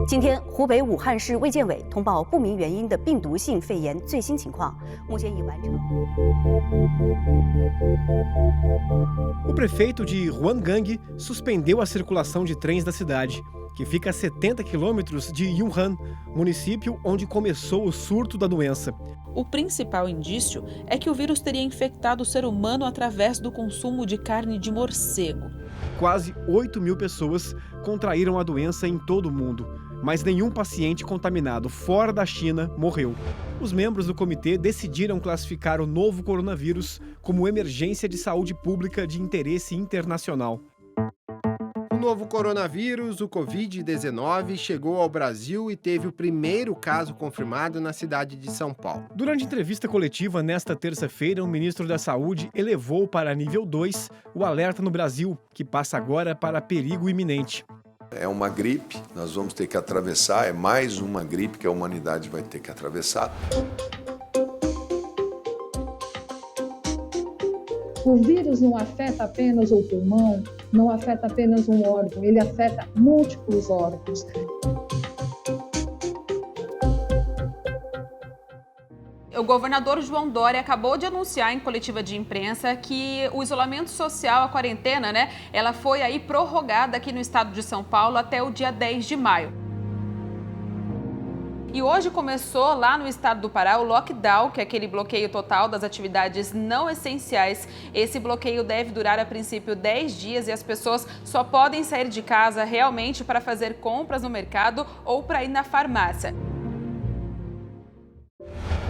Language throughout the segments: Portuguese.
今天，湖北武汉市卫健委通报不明原因的病毒性肺炎最新情况，目前已完成。O prefeito de Huanggang suspendeu a circulação de trens da cidade, que fica a 70 quilômetros de Yunnan, município onde começou o surto da doença. O principal indício é que o vírus teria infectado o ser humano através do consumo de carne de morcego. Quase 8.000 pessoas contraíram a doença em todo o mundo, mas nenhum paciente contaminado fora da China morreu. Os membros do comitê decidiram classificar o novo coronavírus como emergência de saúde pública de interesse internacional. O novo coronavírus, o Covid-19, chegou ao Brasil e teve o primeiro caso confirmado na cidade de São Paulo. Durante entrevista coletiva nesta terça-feira, o ministro da Saúde elevou para nível 2 o alerta no Brasil, que passa agora para perigo iminente. É uma gripe, nós vamos ter que atravessar, é mais uma gripe que a humanidade vai ter que atravessar. O vírus não afeta apenas o pulmão, não afeta apenas um órgão, ele afeta múltiplos órgãos. O governador João Dória acabou de anunciar em coletiva de imprensa que o isolamento social, a quarentena, ela foi aí prorrogada aqui no estado de São Paulo até o dia 10 de maio. E hoje começou lá no estado do Pará o lockdown, que é aquele bloqueio total das atividades não essenciais. Esse bloqueio deve durar a princípio 10 dias e as pessoas só podem sair de casa realmente para fazer compras no mercado ou para ir na farmácia.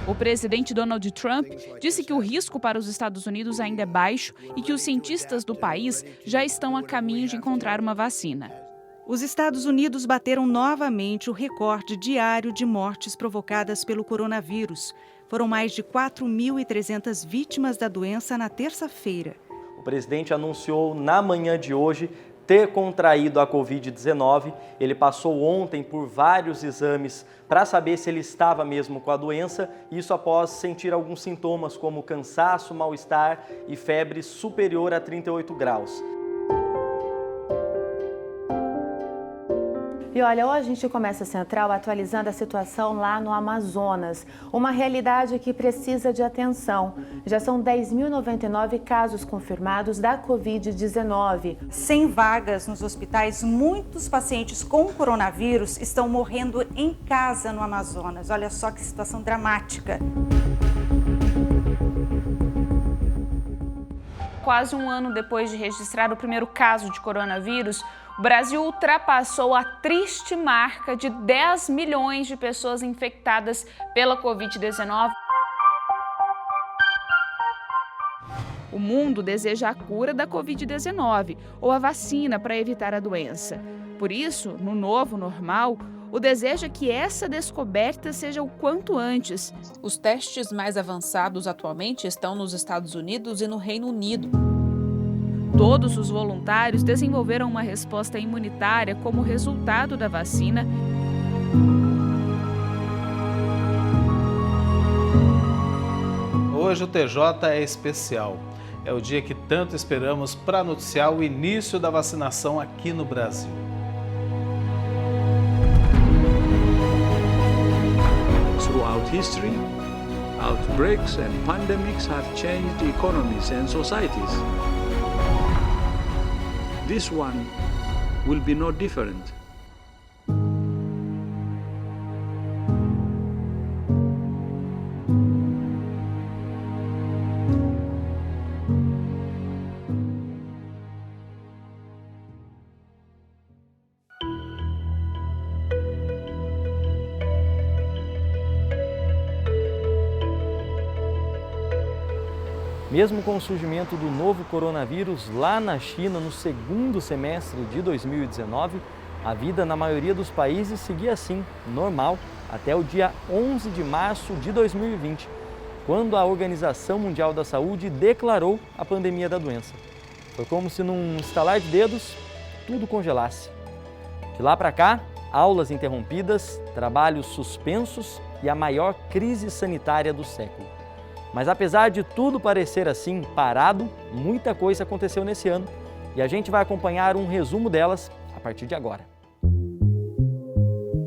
O presidente Donald Trump disse que o risco para os Estados Unidos ainda é baixo e que os cientistas do país já estão a caminho de encontrar uma vacina. Os Estados Unidos bateram novamente o recorde diário de mortes provocadas pelo coronavírus. Foram mais de 4.300 vítimas da doença na terça-feira. O presidente anunciou na manhã de hoje ter contraído a Covid-19. Ele passou ontem por vários exames para saber se ele estava mesmo com a doença, isso após sentir alguns sintomas como cansaço, mal-estar e febre superior a 38 graus. E olha, hoje a gente começa a Central atualizando a situação lá no Amazonas. Uma realidade que precisa de atenção. Já são 10.099 casos confirmados da Covid-19. Sem vagas nos hospitais, muitos pacientes com coronavírus estão morrendo em casa no Amazonas. Olha só que situação dramática. Quase um ano depois de registrar o primeiro caso de coronavírus, o Brasil ultrapassou a triste marca de 10 milhões de pessoas infectadas pela Covid-19. O mundo deseja a cura da Covid-19 ou a vacina para evitar a doença. Por isso, no novo normal, o desejo é que essa descoberta seja o quanto antes. Os testes mais avançados atualmente estão nos Estados Unidos e no Reino Unido. Todos os voluntários desenvolveram uma resposta imunitária como resultado da vacina. Hoje o TJ é especial. É o dia que tanto esperamos para noticiar o início da vacinação aqui no Brasil. Throughout history, outbreaks and pandemics have changed economies and societies. This one will be no different. Mesmo com o surgimento do novo coronavírus lá na China no segundo semestre de 2019, a vida na maioria dos países seguia assim, normal, até o dia 11 de março de 2020, quando a Organização Mundial da Saúde declarou a pandemia da doença. Foi como se num estalar de dedos, tudo congelasse. De lá para cá, aulas interrompidas, trabalhos suspensos e a maior crise sanitária do século. Mas apesar de tudo parecer assim parado, muita coisa aconteceu nesse ano e a gente vai acompanhar um resumo delas a partir de agora.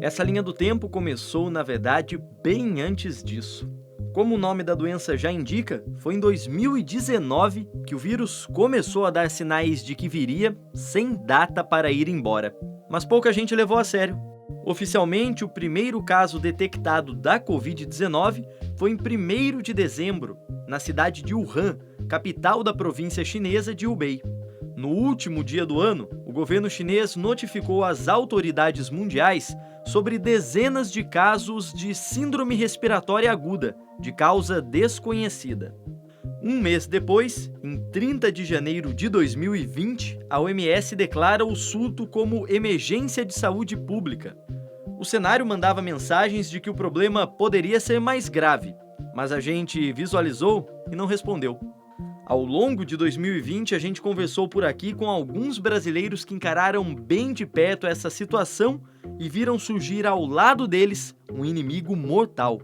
Essa linha do tempo começou, na verdade, bem antes disso. Como o nome da doença já indica, foi em 2019 que o vírus começou a dar sinais de que viria sem data para ir embora. Mas pouca gente levou a sério. Oficialmente, o primeiro caso detectado da Covid-19 foi em 1º de dezembro, na cidade de Wuhan, capital da província chinesa de Hubei. No último dia do ano, o governo chinês notificou as autoridades mundiais sobre dezenas de casos de síndrome respiratória aguda, de causa desconhecida. Um mês depois, em 30 de janeiro de 2020, a OMS declara o surto como emergência de saúde pública. O cenário mandava mensagens de que o problema poderia ser mais grave, mas a gente visualizou e não respondeu. Ao longo de 2020, a gente conversou por aqui com alguns brasileiros que encararam bem de perto essa situação e viram surgir ao lado deles um inimigo mortal.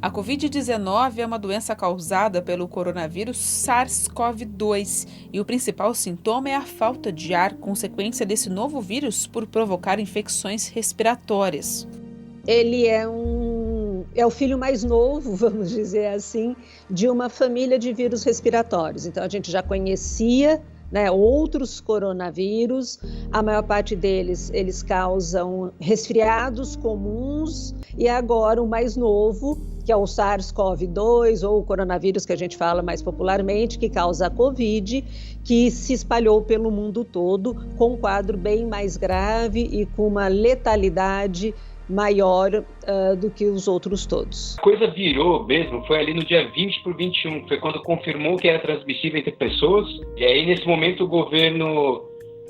A Covid-19 é uma doença causada pelo coronavírus SARS-CoV-2 e o principal sintoma é a falta de ar, consequência desse novo vírus por provocar infecções respiratórias. Ele é o filho mais novo, vamos dizer assim, de uma família de vírus respiratórios. Então a gente já conhecia, outros coronavírus, a maior parte deles, eles causam resfriados comuns, e agora o mais novo, que é o SARS-CoV-2, ou o coronavírus que a gente fala mais popularmente, que causa a Covid, que se espalhou pelo mundo todo, com um quadro bem mais grave e com uma letalidade maior do que os outros todos. A coisa virou mesmo, foi ali no dia 20 para o 21, foi quando confirmou que era transmissível entre pessoas, e aí nesse momento o governo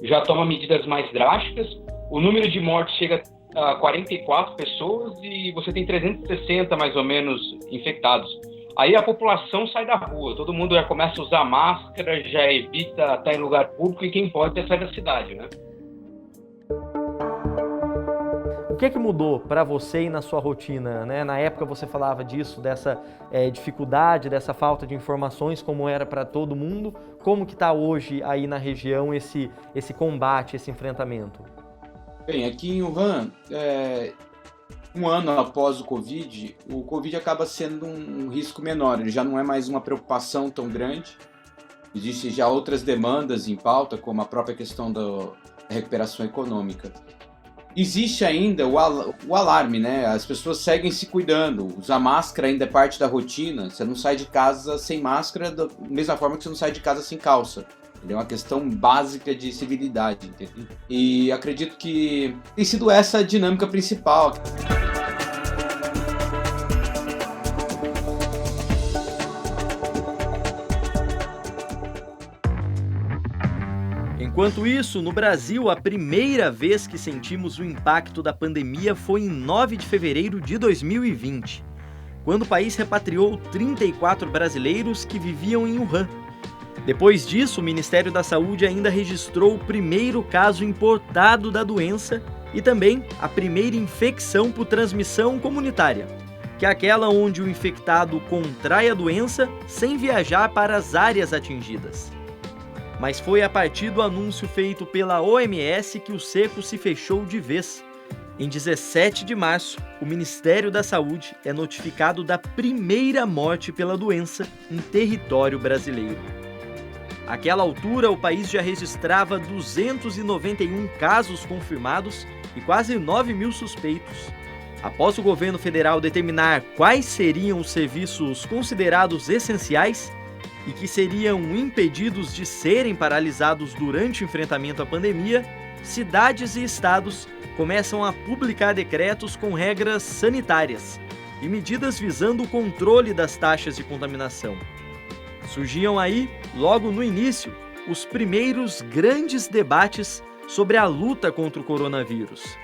já toma medidas mais drásticas, o número de mortes chega a 44 pessoas e você tem 360 mais ou menos infectados. Aí a população sai da rua, todo mundo já começa a usar máscara, já evita estar em lugar público e quem pode é sair da cidade, né? O que mudou para você e na sua rotina, né? Na época você falava disso, dessa dificuldade, dessa falta de informações, como era para todo mundo. Como que está hoje aí na região esse combate, esse enfrentamento? Bem, aqui em Wuhan, um ano após o Covid acaba sendo um risco menor, ele já não é mais uma preocupação tão grande. Existem já outras demandas em pauta, como a própria questão da recuperação econômica. Existe ainda o alarme, né? As pessoas seguem se cuidando, usar máscara ainda é parte da rotina, você não sai de casa sem máscara da mesma forma que você não sai de casa sem calça. É uma questão básica de civilidade, entendeu? E acredito que tem sido essa a dinâmica principal. Enquanto isso, no Brasil, a primeira vez que sentimos o impacto da pandemia foi em 9 de fevereiro de 2020, quando o país repatriou 34 brasileiros que viviam em Wuhan. Depois disso, o Ministério da Saúde ainda registrou o primeiro caso importado da doença e também a primeira infecção por transmissão comunitária, que é aquela onde o infectado contrai a doença sem viajar para as áreas atingidas. Mas foi a partir do anúncio feito pela OMS que o cerco se fechou de vez. Em 17 de março, o Ministério da Saúde é notificado da primeira morte pela doença em território brasileiro. Àquela altura, o país já registrava 291 casos confirmados e quase 9 mil suspeitos. Após o governo federal determinar quais seriam os serviços considerados essenciais e que seriam impedidos de serem paralisados durante o enfrentamento à pandemia, cidades e estados começam a publicar decretos com regras sanitárias e medidas visando o controle das taxas de contaminação. Surgiam aí, logo no início, os primeiros grandes debates sobre a luta contra o coronavírus.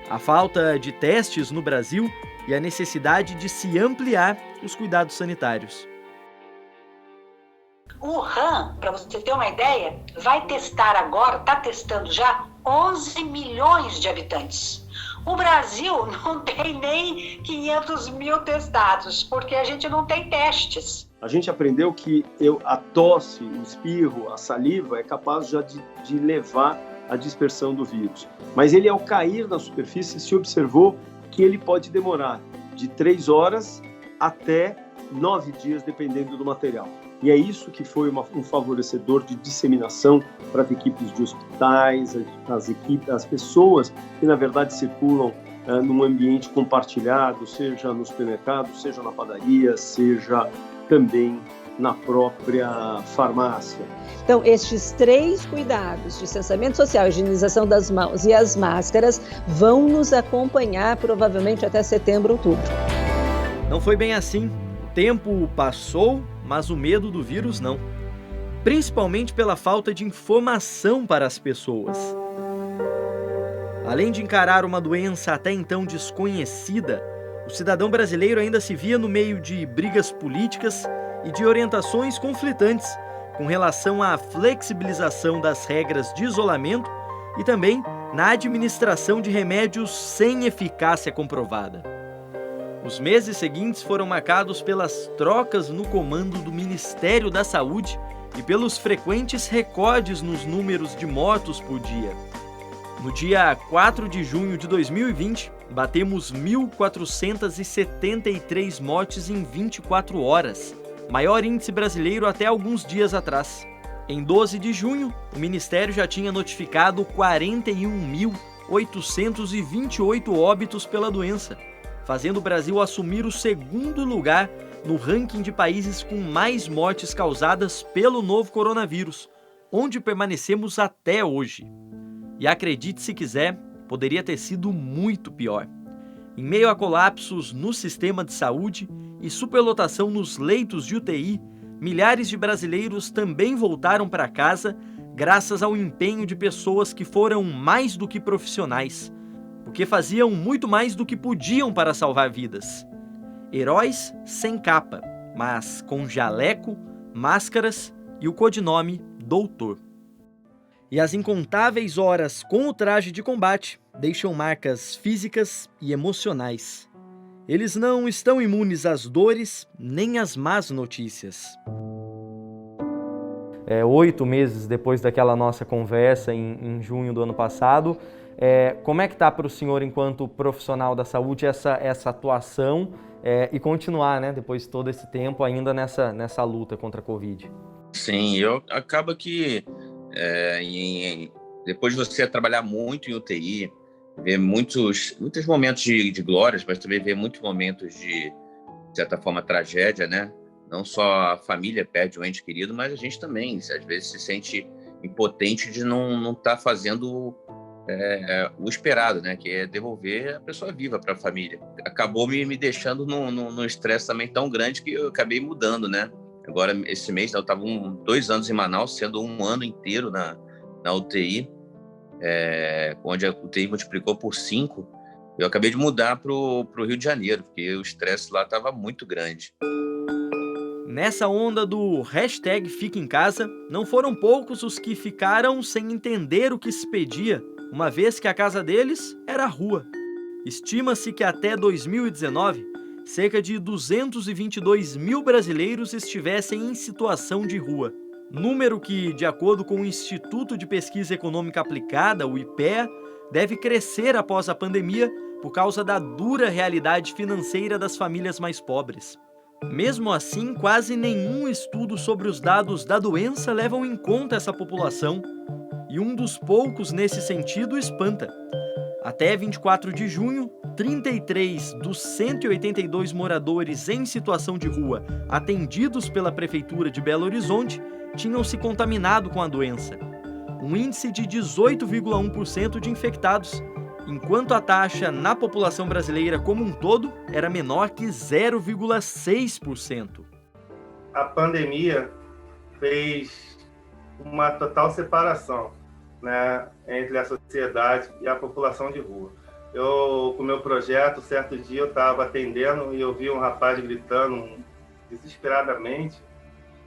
A falta de testes no Brasil e a necessidade de se ampliar os cuidados sanitários. Wuhan, para você ter uma ideia, vai testar agora, está testando já 11 milhões de habitantes. O Brasil não tem nem 500 mil testados, porque a gente não tem testes. A gente aprendeu que a tosse, o espirro, a saliva é capaz já de levar à dispersão do vírus. Mas ele, ao cair na superfície, se observou que ele pode demorar de 3 horas até 9 dias, dependendo do material. E é isso que foi um favorecedor de disseminação para as equipes de hospitais, as pessoas que, na verdade, circulam num ambiente compartilhado, seja no supermercado, seja na padaria, seja também na própria farmácia. Então, estes 3 cuidados, distanciamento social, higienização das mãos e as máscaras, vão nos acompanhar provavelmente até setembro, outubro. Não foi bem assim. O tempo passou, mas o medo do vírus não. Principalmente pela falta de informação para as pessoas. Além de encarar uma doença até então desconhecida, o cidadão brasileiro ainda se via no meio de brigas políticas e de orientações conflitantes com relação à flexibilização das regras de isolamento e também na administração de remédios sem eficácia comprovada. Os meses seguintes foram marcados pelas trocas no comando do Ministério da Saúde e pelos frequentes recordes nos números de mortos por dia. No dia 4 de junho de 2020, batemos 1.473 mortes em 24 horas, maior índice brasileiro até alguns dias atrás. Em 12 de junho, o Ministério já tinha notificado 41.828 óbitos pela doença, fazendo o Brasil assumir o segundo lugar no ranking de países com mais mortes causadas pelo novo coronavírus, onde permanecemos até hoje. E acredite se quiser, poderia ter sido muito pior. Em meio a colapsos no sistema de saúde e superlotação nos leitos de UTI, milhares de brasileiros também voltaram para casa graças ao empenho de pessoas que foram mais do que profissionais, porque faziam muito mais do que podiam para salvar vidas. Heróis sem capa, mas com jaleco, máscaras e o codinome Doutor. E as incontáveis horas com o traje de combate deixam marcas físicas e emocionais. Eles não estão imunes às dores nem às más notícias. 8 meses depois daquela nossa conversa em junho do ano passado, como é que está para o senhor, enquanto profissional da saúde, essa atuação e continuar, né, depois de todo esse tempo ainda nessa luta contra a Covid? Sim, acaba que depois de você trabalhar muito em UTI, ver muitos momentos de glórias, mas também ver muitos momentos de certa forma, tragédia, né? Não só a família perde um ente querido, mas a gente também, às vezes, se sente impotente de não estar fazendo o esperado, né? Que é devolver a pessoa viva para a família. Acabou me deixando num estresse também tão grande que eu acabei mudando, né? Agora, esse mês, eu estava 2 anos em Manaus, sendo 1 ano inteiro na UTI, onde a UTI multiplicou por 5. Eu acabei de mudar para o Rio de Janeiro, porque o estresse lá estava muito grande. Nessa onda do hashtag Fica em Casa, não foram poucos os que ficaram sem entender o que se pedia, uma vez que a casa deles era a rua. Estima-se que até 2019, cerca de 222 mil brasileiros estivessem em situação de rua. Número que, de acordo com o Instituto de Pesquisa Econômica Aplicada, o IPEA, deve crescer após a pandemia por causa da dura realidade financeira das famílias mais pobres. Mesmo assim, quase nenhum estudo sobre os dados da doença levam em conta essa população, e um dos poucos nesse sentido espanta. Até 24 de junho, 33 dos 182 moradores em situação de rua atendidos pela Prefeitura de Belo Horizonte tinham se contaminado com a doença. Um índice de 18,1% de infectados, enquanto a taxa na população brasileira como um todo era menor que 0,6%. A pandemia fez uma total separação, né, entre a sociedade e a população de rua. Eu, com o meu projeto, certo dia eu estava atendendo e eu vi um rapaz gritando desesperadamente: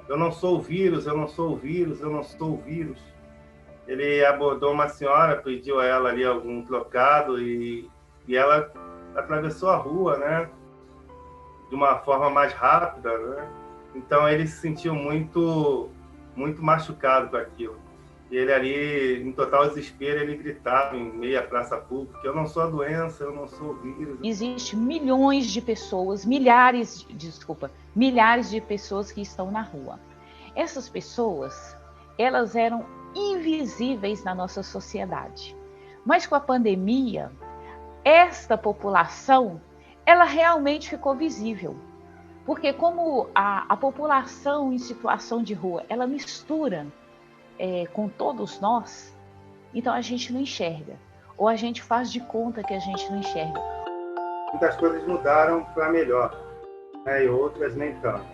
"Eu não sou o vírus, eu não sou o vírus, eu não sou o vírus". Ele abordou uma senhora, pediu a ela ali algum trocado e ela atravessou a rua, né, de uma forma mais rápida, né, Então ele se sentiu muito machucado com aquilo. E ele ali, em total desespero, ele gritava em meia praça pública: eu não sou a doença, eu não sou o vírus. Existem milhões de pessoas, milhares de pessoas que estão na rua. Essas pessoas, elas eram invisíveis na nossa sociedade. Mas com a pandemia, esta população, ela realmente ficou visível. Porque como a população em situação de rua, ela mistura com todos nós, então a gente não enxerga. Ou a gente faz de conta que a gente não enxerga. Muitas coisas mudaram para melhor, né, e outras nem tanto.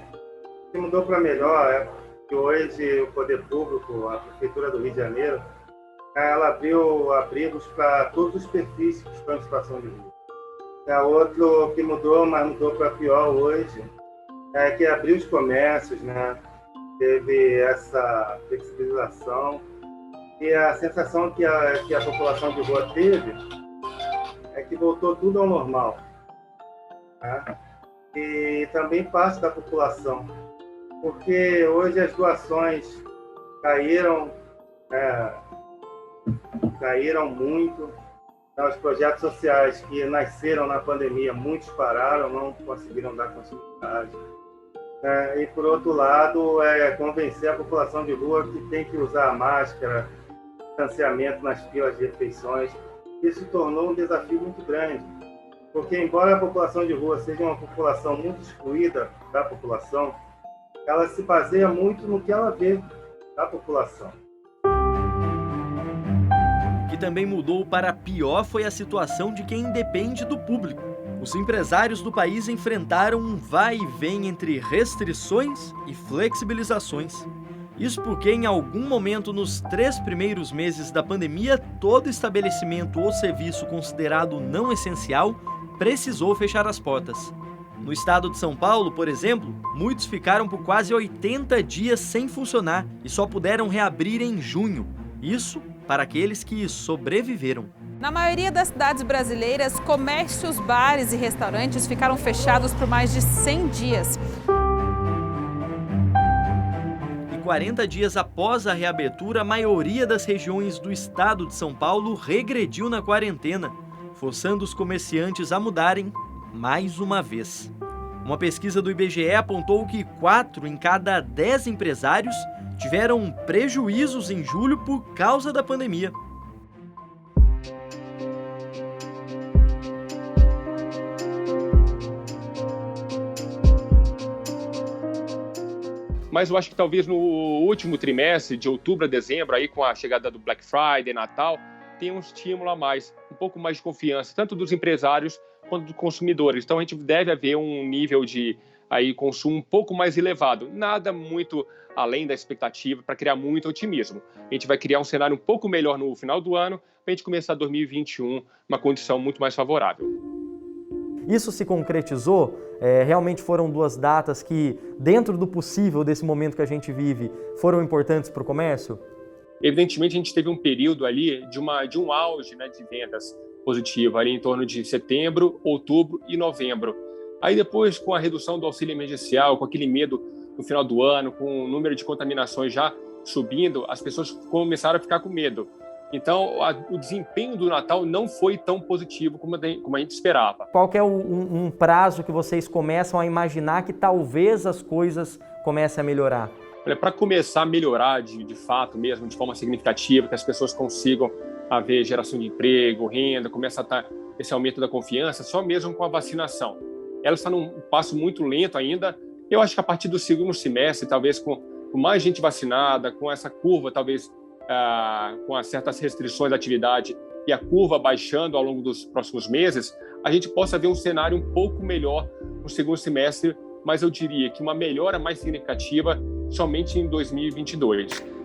O que mudou para melhor é que hoje o poder público, a Prefeitura do Rio de Janeiro, ela abriu abrigos para todos os perfis que estão em situação de rua. Outro que mudou, mas mudou para pior hoje, é que abriu os comércios, né? Teve essa flexibilização, e a sensação que a população de rua teve é que voltou tudo ao normal, né? E também parte da população, porque hoje as doações caíram muito. Os projetos sociais que nasceram na pandemia, muitos pararam, não conseguiram dar continuidade. E, por outro lado, convencer a população de rua que tem que usar a máscara, distanciamento nas filas de refeições. Isso tornou um desafio muito grande, porque, embora a população de rua seja uma população muito excluída da população, ela se baseia muito no que ela vê da população. O que também mudou para pior foi a situação de quem depende do público. Os empresários do país enfrentaram um vai e vem entre restrições e flexibilizações. Isso porque, em algum momento nos 3 primeiros meses da pandemia, todo estabelecimento ou serviço considerado não essencial precisou fechar as portas. No estado de São Paulo, por exemplo, muitos ficaram por quase 80 dias sem funcionar e só puderam reabrir em junho. Isso para aqueles que sobreviveram. Na maioria das cidades brasileiras, comércios, bares e restaurantes ficaram fechados por mais de 100 dias. E 40 dias após a reabertura, a maioria das regiões do estado de São Paulo regrediu na quarentena, forçando os comerciantes a mudarem mais uma vez. Uma pesquisa do IBGE apontou que 4 em cada 10 empresários tiveram prejuízos em julho por causa da pandemia. Mas eu acho que talvez no último trimestre, de outubro a dezembro, aí com a chegada do Black Friday, Natal, tem um estímulo a mais, um pouco mais de confiança, tanto dos empresários quanto dos consumidores. Então a gente deve haver um nível de consumo um pouco mais elevado. Nada muito além da expectativa para criar muito otimismo. A gente vai criar um cenário um pouco melhor no final do ano para a gente começar 2021 uma condição muito mais favorável. Isso se concretizou? Realmente foram 2 datas que, dentro do possível desse momento que a gente vive, foram importantes para o comércio? Evidentemente, a gente teve um período ali de um auge, né, de vendas positivo, ali em torno de setembro, outubro e novembro. Aí depois, com a redução do auxílio emergencial, com aquele medo no final do ano, com o número de contaminações já subindo, as pessoas começaram a ficar com medo. Então, o desempenho do Natal não foi tão positivo como a gente esperava. Qual que é um prazo que vocês começam a imaginar que talvez as coisas comecem a melhorar? Para começar a melhorar de fato mesmo, de forma significativa, que as pessoas consigam haver geração de emprego, renda, começa a estar esse aumento da confiança, só mesmo com a vacinação. Ela está num passo muito lento ainda. Eu acho que a partir do segundo semestre, talvez com mais gente vacinada, com essa curva, talvez com certas restrições da atividade e a curva baixando ao longo dos próximos meses, a gente possa ver um cenário um pouco melhor no segundo semestre, mas eu diria que uma melhora mais significativa somente em 2022.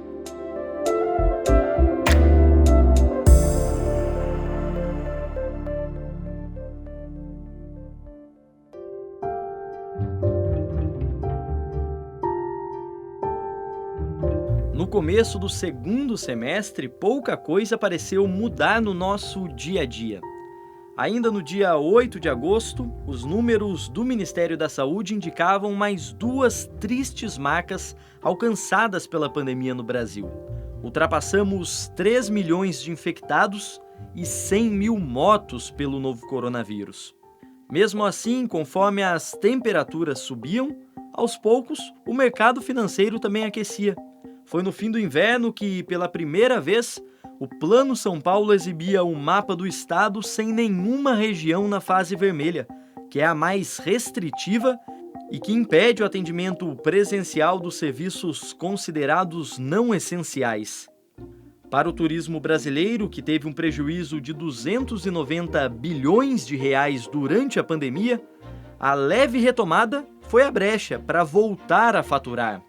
No começo do segundo semestre, pouca coisa pareceu mudar no nosso dia a dia. Ainda no dia 8 de agosto, os números do Ministério da Saúde indicavam mais 2 tristes marcas alcançadas pela pandemia no Brasil. Ultrapassamos 3 milhões de infectados e 100 mil mortos pelo novo coronavírus. Mesmo assim, conforme as temperaturas subiam, aos poucos o mercado financeiro também aquecia. Foi no fim do inverno que, pela primeira vez, o Plano São Paulo exibia um mapa do estado sem nenhuma região na fase vermelha, que é a mais restritiva e que impede o atendimento presencial dos serviços considerados não essenciais. Para o turismo brasileiro, que teve um prejuízo de 290 bilhões de reais durante a pandemia, a leve retomada foi a brecha para voltar a faturar.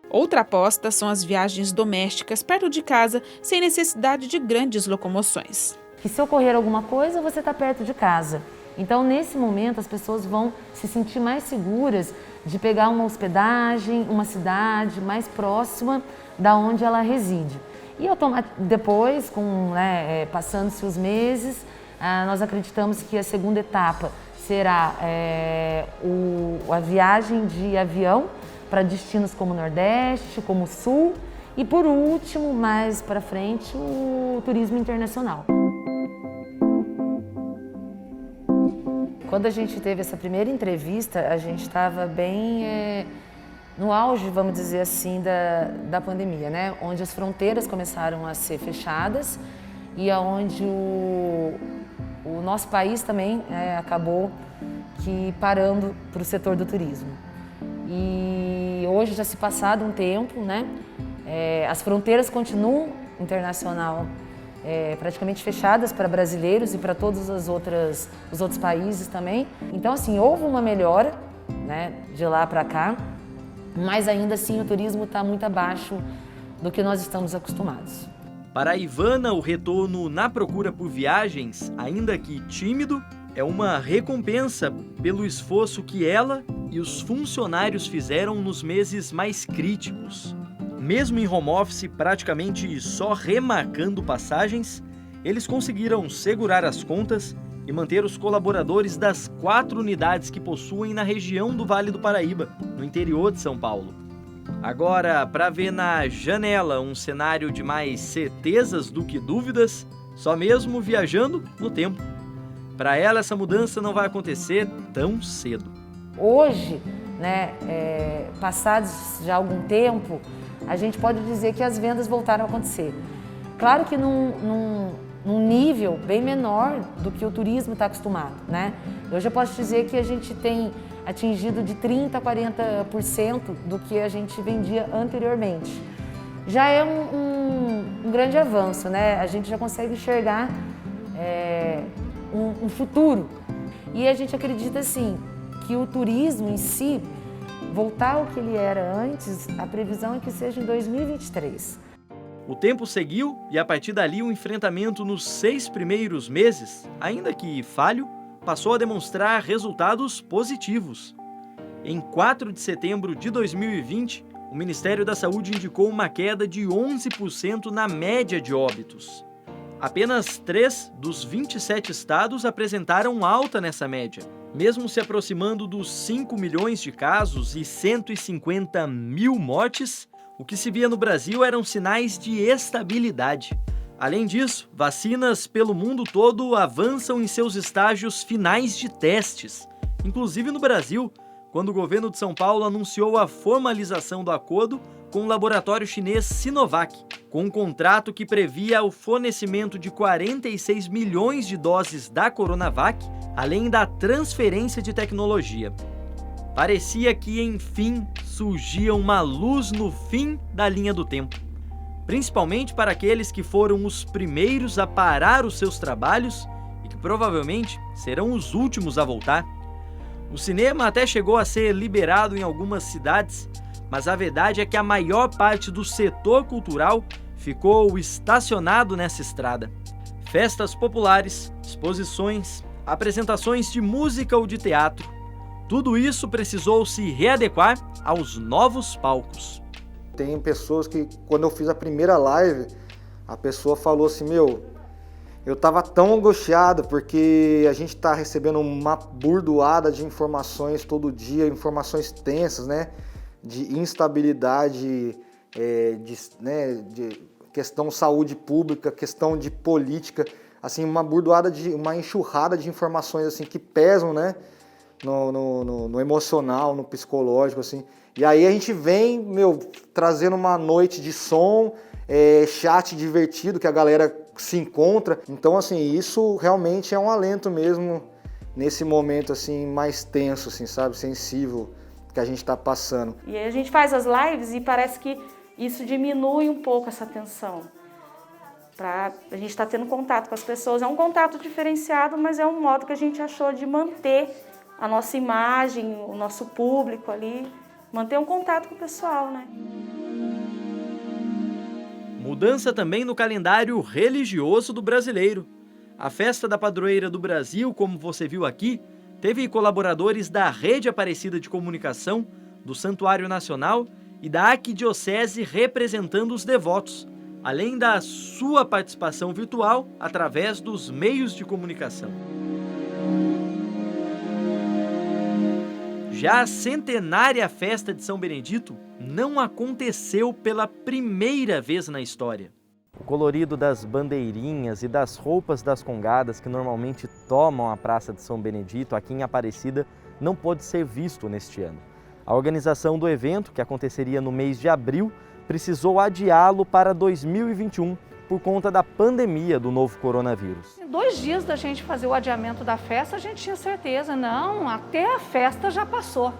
Outra aposta são as viagens domésticas perto de casa, sem necessidade de grandes locomoções. Que se ocorrer alguma coisa, você está perto de casa. Então, nesse momento, as pessoas vão se sentir mais seguras de pegar uma hospedagem, uma cidade mais próxima da onde ela reside. E depois, passando-se os meses, nós acreditamos que a segunda etapa será a viagem de avião para destinos como o Nordeste, como o Sul e, por último, mais para frente, o turismo internacional. Quando a gente teve essa primeira entrevista, a gente estava bem no auge, vamos dizer assim, da pandemia, né? Onde as fronteiras começaram a ser fechadas e onde o nosso país também acabou parando para o setor do turismo. E hoje já se passado um tempo, né? As fronteiras continuam internacional praticamente fechadas para brasileiros e para todos os outros países também. Então, assim, houve uma melhora, né, de lá para cá, mas ainda assim o turismo está muito abaixo do que nós estamos acostumados. Para a Ivana, o retorno na procura por viagens, ainda que tímido, é uma recompensa pelo esforço que ela e os funcionários fizeram nos meses mais críticos. Mesmo em home office, praticamente só remarcando passagens, eles conseguiram segurar as contas e manter os colaboradores das 4 unidades que possuem na região do Vale do Paraíba, no interior de São Paulo. Agora, para ver na janela um cenário de mais certezas do que dúvidas, só mesmo viajando no tempo. Para ela, essa mudança não vai acontecer tão cedo. Hoje, né, passados já algum tempo, a gente pode dizer que as vendas voltaram a acontecer. Claro que num nível bem menor do que o turismo está acostumado, né? Hoje eu posso dizer que a gente tem atingido de 30% a 40% do que a gente vendia anteriormente. Já é um grande avanço, né? A gente já consegue enxergar um futuro. E a gente acredita, assim, que o turismo em si voltar ao que ele era antes, a previsão é que seja em 2023. O tempo seguiu e, a partir dali, o enfrentamento nos 6 primeiros meses, ainda que falho, passou a demonstrar resultados positivos. Em 4 de setembro de 2020, o Ministério da Saúde indicou uma queda de 11% na média de óbitos. Apenas 3 dos 27 estados apresentaram alta nessa média, mesmo se aproximando dos 5 milhões de casos e 150 mil mortes. O que se via no Brasil eram sinais de estabilidade. Além disso, vacinas pelo mundo todo avançam em seus estágios finais de testes, inclusive no Brasil, quando o governo de São Paulo anunciou a formalização do acordo com o laboratório chinês Sinovac, com um contrato que previa o fornecimento de 46 milhões de doses da Coronavac, além da transferência de tecnologia. Parecia que, enfim, surgia uma luz no fim da linha do tempo, principalmente para aqueles que foram os primeiros a parar os seus trabalhos e que provavelmente serão os últimos a voltar. O cinema até chegou a ser liberado em algumas cidades, mas a verdade é que a maior parte do setor cultural ficou estacionado nessa estrada. Festas populares, exposições, apresentações de música ou de teatro, tudo isso precisou se readequar aos novos palcos. Tem pessoas que, quando eu fiz a primeira live, a pessoa falou assim, Eu estava tão angustiado porque a gente está recebendo uma burdoada de informações todo dia, informações tensas, né? De instabilidade, de questão saúde pública, questão de política, assim, uma enxurrada de informações assim que pesam, né? No emocional, no psicológico, assim. E aí a gente vem, trazendo uma noite de som, chat divertido, que a galera se encontra. Então, assim, isso realmente é um alento mesmo nesse momento, assim, mais tenso, assim, sabe? Sensível que a gente está passando. E aí a gente faz as lives e parece que isso diminui um pouco essa tensão. A gente está tendo contato com as pessoas. É um contato diferenciado, mas é um modo que a gente achou de manter a nossa imagem, o nosso público ali, manter um contato com o pessoal, né? Mudança também no calendário religioso do brasileiro. A Festa da Padroeira do Brasil, como você viu aqui, teve colaboradores da Rede Aparecida de Comunicação, do Santuário Nacional e da Arquidiocese representando os devotos, além da sua participação virtual através dos meios de comunicação. Já a centenária festa de São Benedito não aconteceu pela primeira vez na história. O colorido das bandeirinhas e das roupas das congadas que normalmente tomam a Praça de São Benedito aqui em Aparecida não pôde ser visto neste ano. A organização do evento, que aconteceria no mês de abril, precisou adiá-lo para 2021 por conta da pandemia do novo coronavírus. 2 dias da gente fazer o adiamento da festa, a gente tinha certeza, não, até a festa já passou.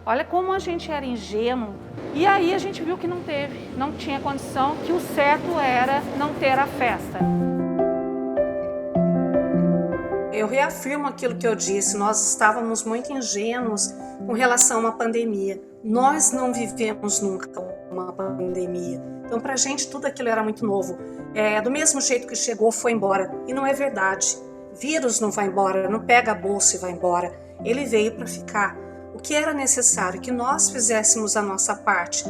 Olha como a gente era ingênuo. E aí a gente viu que não teve, não tinha condição, que o certo era não ter a festa. Eu reafirmo aquilo que eu disse, nós estávamos muito ingênuos com relação a uma pandemia. Nós não vivemos nunca uma pandemia. Então, para a gente, tudo aquilo era muito novo. Do mesmo jeito que chegou, foi embora. E não é verdade. Vírus não vai embora, não pega a bolsa e vai embora. Ele veio para ficar. O que era necessário? Que nós fizéssemos a nossa parte.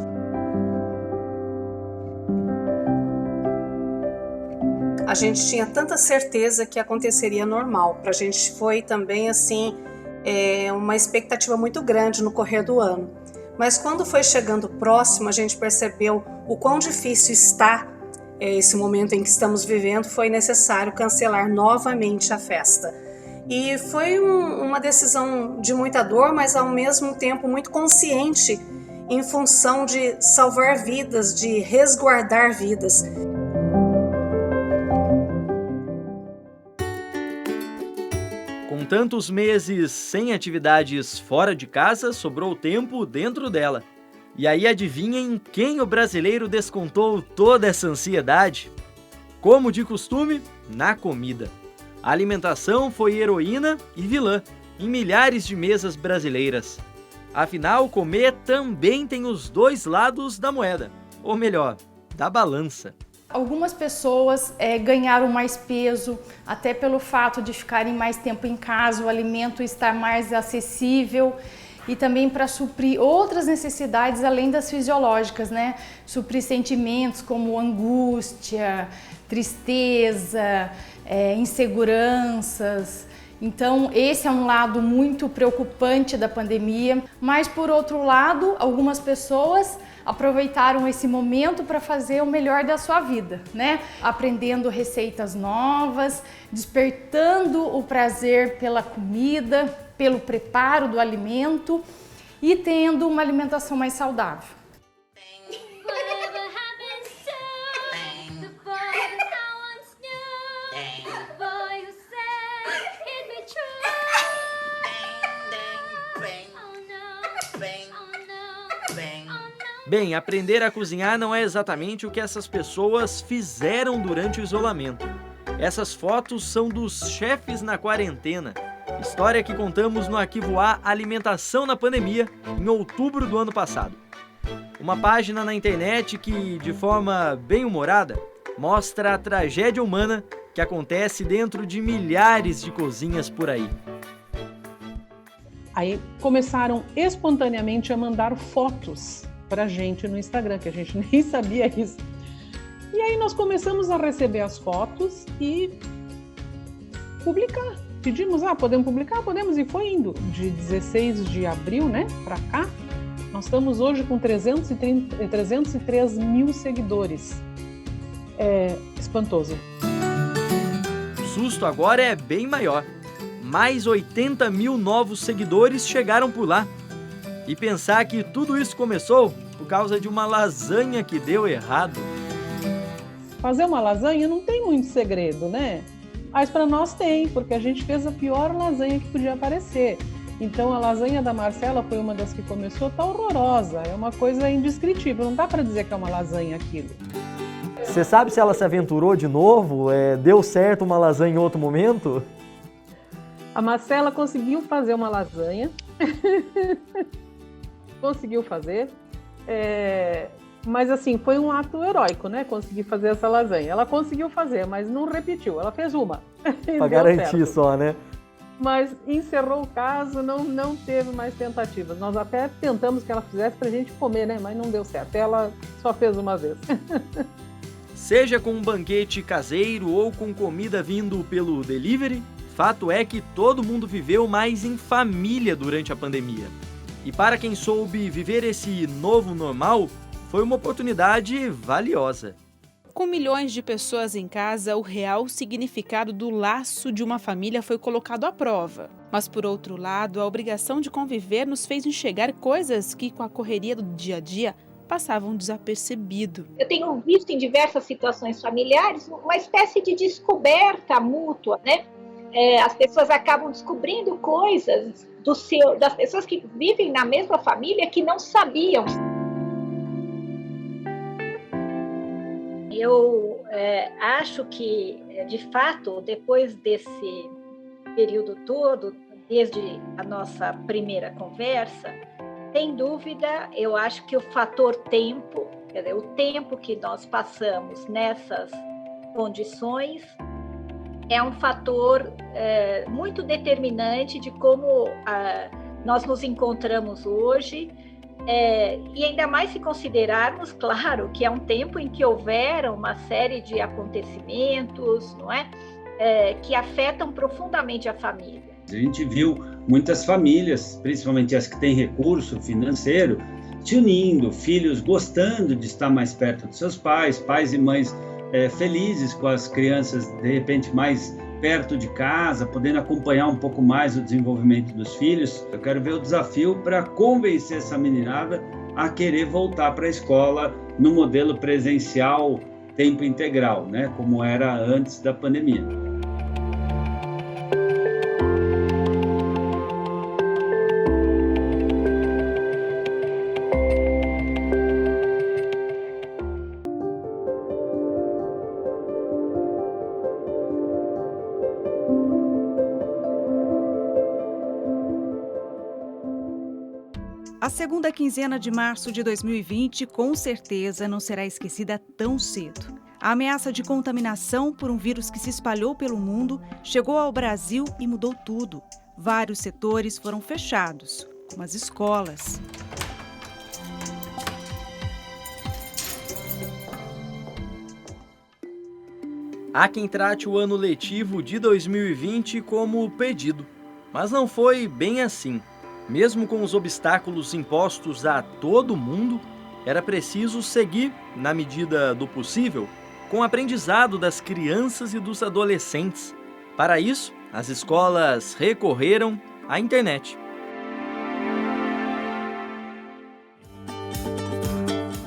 A gente tinha tanta certeza que aconteceria normal. Para a gente foi também assim, uma expectativa muito grande no correr do ano. Mas quando foi chegando próximo, a gente percebeu o quão difícil está esse momento em que estamos vivendo. Foi necessário cancelar novamente a festa. E foi uma decisão de muita dor, mas ao mesmo tempo muito consciente em função de salvar vidas, de resguardar vidas. Com tantos meses sem atividades fora de casa, sobrou tempo dentro dela. E aí adivinhem quem o brasileiro descontou toda essa ansiedade? Como de costume, na comida. A alimentação foi heroína e vilã em milhares de mesas brasileiras. Afinal, comer também tem os dois lados da moeda, ou melhor, da balança. Algumas pessoas ganharam mais peso, até pelo fato de ficarem mais tempo em casa, o alimento estar mais acessível e também para suprir outras necessidades além das fisiológicas, né? Suprir sentimentos como angústia, tristeza, inseguranças. Então, esse é um lado muito preocupante da pandemia, mas por outro lado, algumas pessoas aproveitaram esse momento para fazer o melhor da sua vida, né? Aprendendo receitas novas, despertando o prazer pela comida, pelo preparo do alimento e tendo uma alimentação mais saudável. Bem, aprender a cozinhar não é exatamente o que essas pessoas fizeram durante o isolamento. Essas fotos são dos chefes na quarentena, história que contamos no Arquivo A Alimentação na Pandemia, em outubro do ano passado. Uma página na internet que, de forma bem humorada, mostra a tragédia humana que acontece dentro de milhares de cozinhas por aí. Aí começaram espontaneamente a mandar fotos pra gente no Instagram, que a gente nem sabia isso. E aí nós começamos a receber as fotos e publicar. Pedimos, podemos publicar? Podemos, e foi indo. De 16 de abril, né, para cá, nós estamos hoje com 303 mil seguidores. É espantoso. O susto agora é bem maior. Mais 80 mil novos seguidores chegaram por lá. E pensar que tudo isso começou por causa de uma lasanha que deu errado. Fazer uma lasanha não tem muito segredo, né? Mas para nós tem, porque a gente fez a pior lasanha que podia aparecer. Então a lasanha da Marcela foi uma das que começou, tá horrorosa, é uma coisa indescritível, não dá para dizer que é uma lasanha aquilo. Você sabe se ela se aventurou de novo? Deu certo uma lasanha em outro momento? A Marcela conseguiu fazer uma lasanha, conseguiu fazer, mas assim, foi um ato heróico, né? Conseguir fazer essa lasanha. Ela conseguiu fazer, mas não repetiu, ela fez uma. Para garantir só, né? Mas encerrou o caso, não teve mais tentativas. Nós até tentamos que ela fizesse pra gente comer, né? Mas não deu certo, ela só fez uma vez. Seja com um banquete caseiro ou com comida vindo pelo delivery, fato é que todo mundo viveu mais em família durante a pandemia. E para quem soube viver esse novo normal, foi uma oportunidade valiosa. Com milhões de pessoas em casa, o real significado do laço de uma família foi colocado à prova. Mas, por outro lado, a obrigação de conviver nos fez enxergar coisas que, com a correria do dia a dia, passavam desapercebido. Eu tenho visto em diversas situações familiares uma espécie de descoberta mútua, né? As pessoas acabam descobrindo coisas das pessoas que vivem na mesma família que não sabiam. Eu acho que, de fato, depois desse período todo, desde a nossa primeira conversa, sem dúvida, eu acho que o fator tempo, quer dizer, o tempo que nós passamos nessas condições, é um fator muito determinante de como nós nos encontramos hoje. E ainda mais se considerarmos, claro, que é um tempo em que houveram uma série de acontecimentos, não é? Que afetam profundamente a família. A gente viu muitas famílias, principalmente as que têm recurso financeiro, se unindo, filhos gostando de estar mais perto dos seus pais, pais e mães felizes com as crianças, de repente, mais perto de casa, podendo acompanhar um pouco mais o desenvolvimento dos filhos. Eu quero ver o desafio para convencer essa meninada a querer voltar para a escola no modelo presencial tempo integral, né? Como era antes da pandemia. A segunda quinzena de março de 2020, com certeza, não será esquecida tão cedo. A ameaça de contaminação por um vírus que se espalhou pelo mundo chegou ao Brasil e mudou tudo. Vários setores foram fechados, como as escolas. Há quem trate o ano letivo de 2020 como perdido, mas não foi bem assim. Mesmo com os obstáculos impostos a todo mundo, era preciso seguir, na medida do possível, com o aprendizado das crianças e dos adolescentes. Para isso, as escolas recorreram à internet.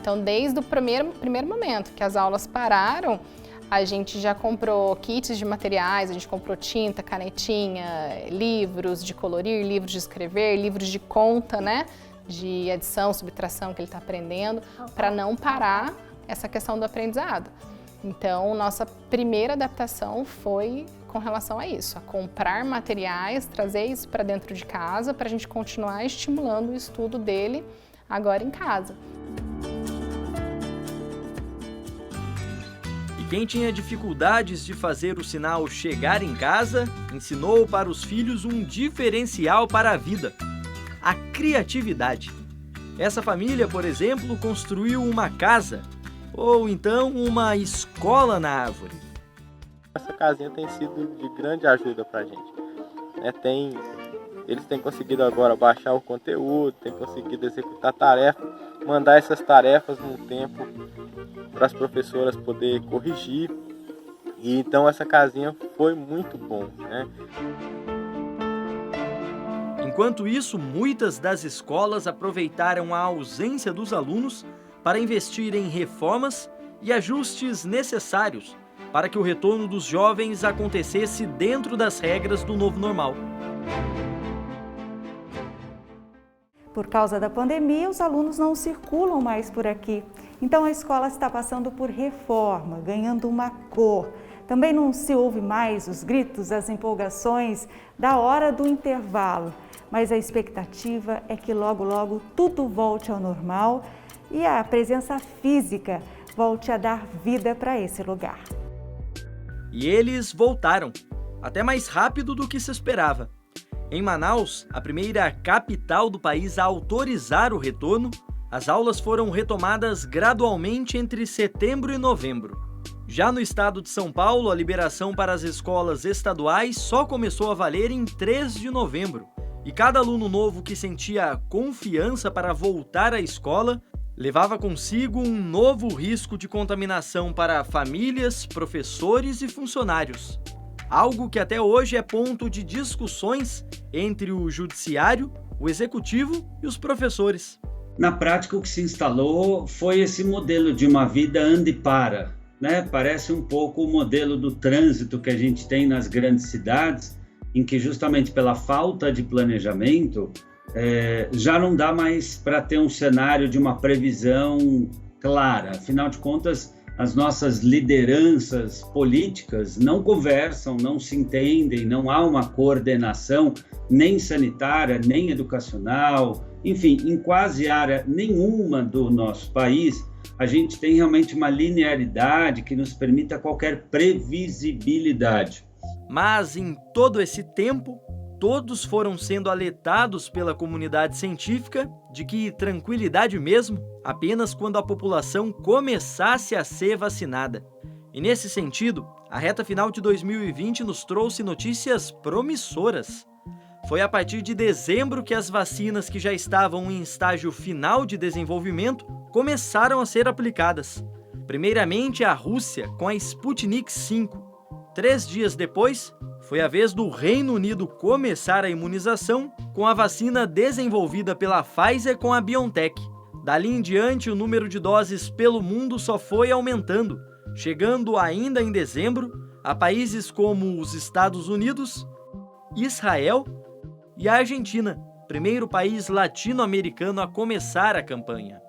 Então, desde o primeiro momento que as aulas pararam, a gente já comprou kits de materiais, a gente comprou tinta, canetinha, livros de colorir, livros de escrever, livros de conta, né? De adição, subtração que ele está aprendendo, para não parar essa questão do aprendizado. Então, nossa primeira adaptação foi com relação a isso, a comprar materiais, trazer isso para dentro de casa, para a gente continuar estimulando o estudo dele agora em casa. Quem tinha dificuldades de fazer o sinal chegar em casa, ensinou para os filhos um diferencial para a vida: a criatividade. Essa família, por exemplo, construiu uma casa, ou então uma escola na árvore. Essa casinha tem sido de grande ajuda para a gente. Eles têm conseguido agora baixar o conteúdo, têm conseguido executar tarefas, mandar essas tarefas no tempo para as professoras poderem corrigir. E então essa casinha foi muito bom, né? Enquanto isso, muitas das escolas aproveitaram a ausência dos alunos para investir em reformas e ajustes necessários para que o retorno dos jovens acontecesse dentro das regras do novo normal. Por causa da pandemia, os alunos não circulam mais por aqui. Então a escola está passando por reforma, ganhando uma cor. Também não se ouve mais os gritos, as empolgações da hora do intervalo. Mas a expectativa é que logo, logo tudo volte ao normal e a presença física volte a dar vida para esse lugar. E eles voltaram, até mais rápido do que se esperava. Em Manaus, a primeira capital do país a autorizar o retorno, as aulas foram retomadas gradualmente entre setembro e novembro. Já no estado de São Paulo, a liberação para as escolas estaduais só começou a valer em 3 de novembro. E cada aluno novo que sentia confiança para voltar à escola levava consigo um novo risco de contaminação para famílias, professores e funcionários. Algo que até hoje é ponto de discussões entre o judiciário, o executivo e os professores. Na prática, o que se instalou foi esse modelo de uma vida anda e para, né? Parece um pouco o modelo do trânsito que a gente tem nas grandes cidades, em que justamente pela falta de planejamento, já não dá mais para ter um cenário de uma previsão clara. Afinal de contas, as nossas lideranças políticas não conversam, não se entendem, não há uma coordenação nem sanitária, nem educacional, enfim, em quase área nenhuma do nosso país, a gente tem realmente uma linearidade que nos permita qualquer previsibilidade. Mas em todo esse tempo, todos foram sendo alertados pela comunidade científica de que tranquilidade mesmo apenas quando a população começasse a ser vacinada. E nesse sentido, a reta final de 2020 nos trouxe notícias promissoras. Foi a partir de dezembro que as vacinas que já estavam em estágio final de desenvolvimento começaram a ser aplicadas. Primeiramente a Rússia com a Sputnik V. 3 dias depois, foi a vez do Reino Unido começar a imunização com a vacina desenvolvida pela Pfizer com a BioNTech. Dali em diante, o número de doses pelo mundo só foi aumentando, chegando ainda em dezembro a países como os Estados Unidos, Israel e a Argentina, primeiro país latino-americano a começar a campanha.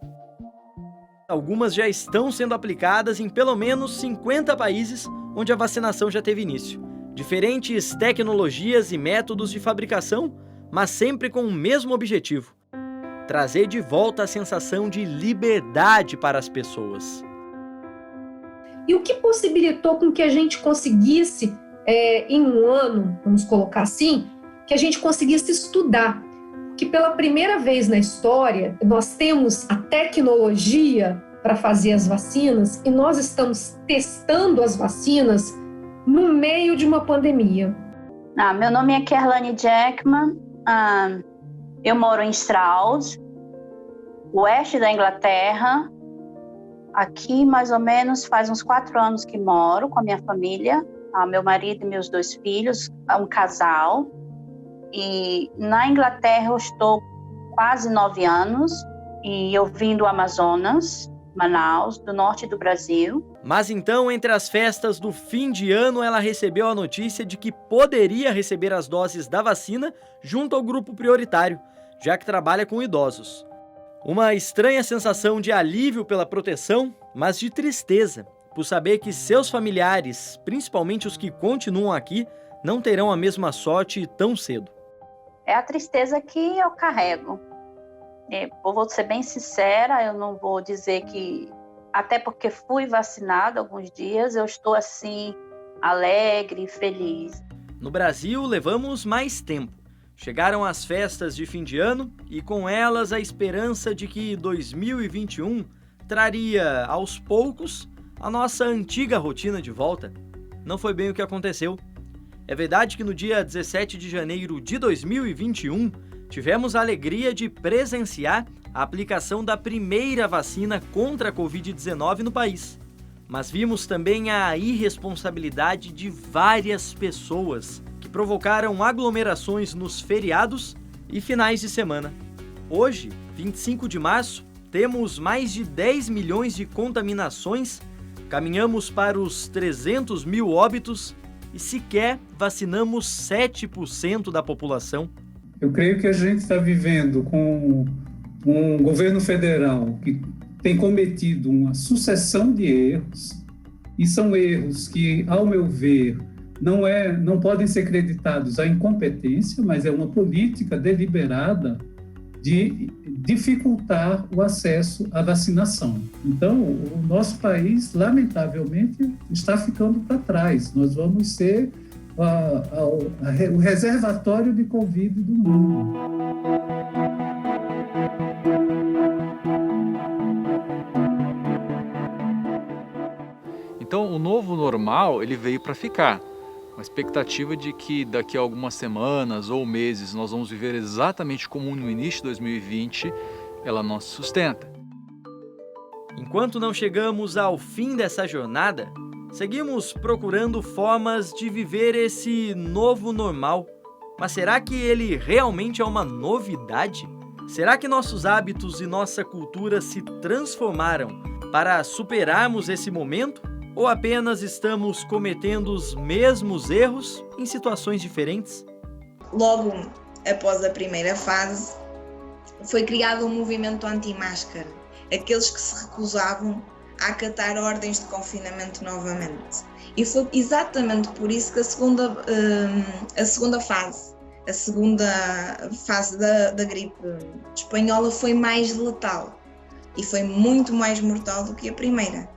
Algumas já estão sendo aplicadas em pelo menos 50 países onde a vacinação já teve início. Diferentes tecnologias e métodos de fabricação, mas sempre com o mesmo objetivo: trazer de volta a sensação de liberdade para as pessoas. E o que possibilitou com que a gente conseguisse, em um ano, vamos colocar assim, que a gente conseguisse estudar. Que pela primeira vez na história, nós temos a tecnologia para fazer as vacinas e nós estamos testando as vacinas no meio de uma pandemia. Meu nome é Kerlane Jackman, eu moro em Stroud, oeste da Inglaterra. Aqui mais ou menos faz uns 4 anos que moro com a minha família, meu marido e meus 2 filhos, um casal. E na Inglaterra eu estou quase 9 anos e eu vim do Amazonas, Manaus, do norte do Brasil. Mas então, entre as festas do fim de ano, ela recebeu a notícia de que poderia receber as doses da vacina junto ao grupo prioritário, já que trabalha com idosos. Uma estranha sensação de alívio pela proteção, mas de tristeza, por saber que seus familiares, principalmente os que continuam aqui, não terão a mesma sorte tão cedo. É a tristeza que eu carrego. Eu vou ser bem sincera, eu não vou dizer que... Até porque fui vacinada alguns dias, eu estou assim, alegre, feliz. No Brasil, levamos mais tempo. Chegaram as festas de fim de ano e com elas a esperança de que 2021 traria, aos poucos, a nossa antiga rotina de volta. não foi bem o que aconteceu. É verdade que no dia 17 de janeiro de 2021, tivemos a alegria de presenciar a aplicação da primeira vacina contra a Covid-19 no país. Mas vimos também a irresponsabilidade de várias pessoas que provocaram aglomerações nos feriados e finais de semana. Hoje, 25 de março, temos mais de 10 milhões de contaminações, caminhamos para os 300 mil óbitos e sequer vacinamos 7% da população. Eu creio que a gente está vivendo com um governo federal que tem cometido uma sucessão de erros, e são erros que, ao meu ver, não podem ser creditados à incompetência, mas é uma política deliberada de dificultar o acesso à vacinação. Então, o nosso país, lamentavelmente, está ficando para trás. Nós vamos ser o reservatório de Covid do mundo. Então, o novo normal, ele veio para ficar. Uma expectativa de que daqui a algumas semanas ou meses nós vamos viver exatamente como no início de 2020, ela não se sustenta. Enquanto não chegamos ao fim dessa jornada, seguimos procurando formas de viver esse novo normal. Mas será que ele realmente é uma novidade? Será que nossos hábitos e nossa cultura se transformaram para superarmos esse momento? Ou apenas estamos cometendo os mesmos erros em situações diferentes? Logo após a primeira fase, foi criado um movimento anti-máscara. Aqueles que se recusavam a acatar ordens de confinamento novamente. E foi exatamente por isso que a segunda fase da gripe espanhola foi mais letal e foi muito mais mortal do que a primeira,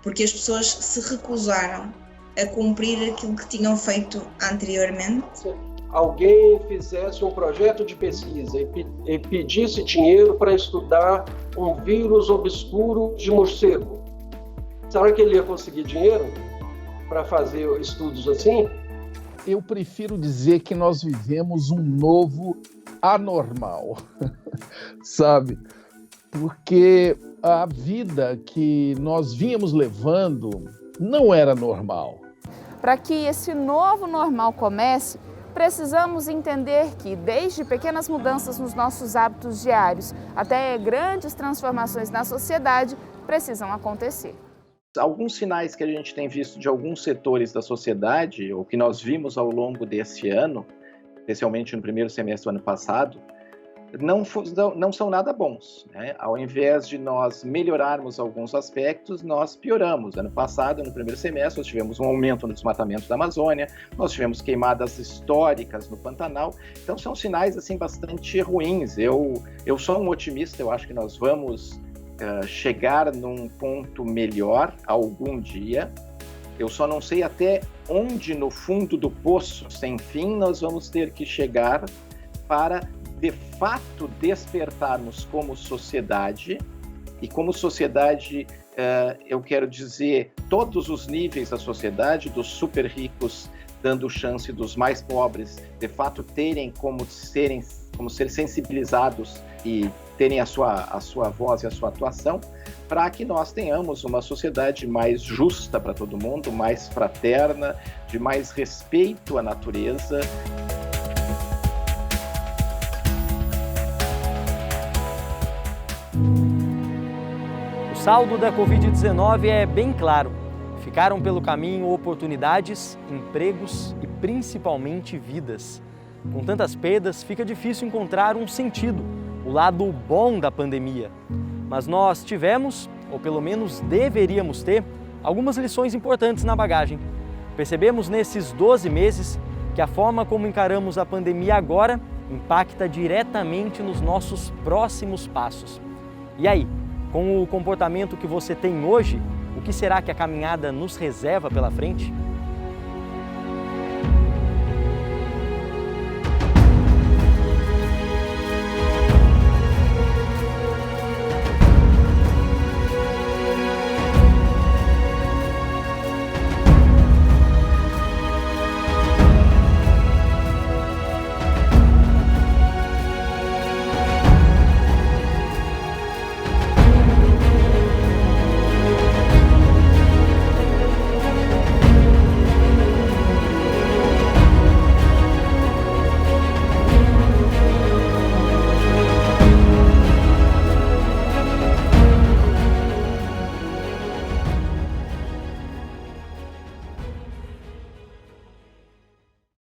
porque as pessoas se recusaram a cumprir aquilo que tinham feito anteriormente. Alguém fizesse um projeto de pesquisa e pedisse dinheiro para estudar um vírus obscuro de morcego, será que ele ia conseguir dinheiro para fazer estudos assim? Eu prefiro dizer que nós vivemos um novo anormal, sabe? Porque a vida que nós vínhamos levando não era normal. Para que esse novo normal comece, precisamos entender que, desde pequenas mudanças nos nossos hábitos diários até grandes transformações na sociedade, precisam acontecer. Alguns sinais que a gente tem visto de alguns setores da sociedade, ou que nós vimos ao longo desse ano, especialmente no primeiro semestre do ano passado, não são nada bons, né? Ao invés de nós melhorarmos alguns aspectos, nós pioramos. Ano passado, no primeiro semestre, nós tivemos um aumento no desmatamento da Amazônia, nós tivemos queimadas históricas no Pantanal, então são sinais assim, bastante ruins. Eu sou um otimista, eu acho que nós vamos chegar num ponto melhor algum dia. Eu só não sei até onde no fundo do poço sem fim nós vamos ter que chegar para de fato despertarmos como sociedade, e como sociedade eu quero dizer todos os níveis da sociedade, dos super ricos dando chance dos mais pobres de fato terem como ser sensibilizados e terem a sua voz e a sua atuação, para que nós tenhamos uma sociedade mais justa para todo mundo, mais fraterna, de mais respeito à natureza. O saldo da Covid-19 é bem claro. Ficaram pelo caminho oportunidades, empregos e principalmente vidas. Com tantas perdas, fica difícil encontrar um sentido, o lado bom da pandemia. Mas nós tivemos, ou pelo menos deveríamos ter, algumas lições importantes na bagagem. Percebemos nesses 12 meses que a forma como encaramos a pandemia agora impacta diretamente nos nossos próximos passos. E aí, com o comportamento que você tem hoje, o que será que a caminhada nos reserva pela frente?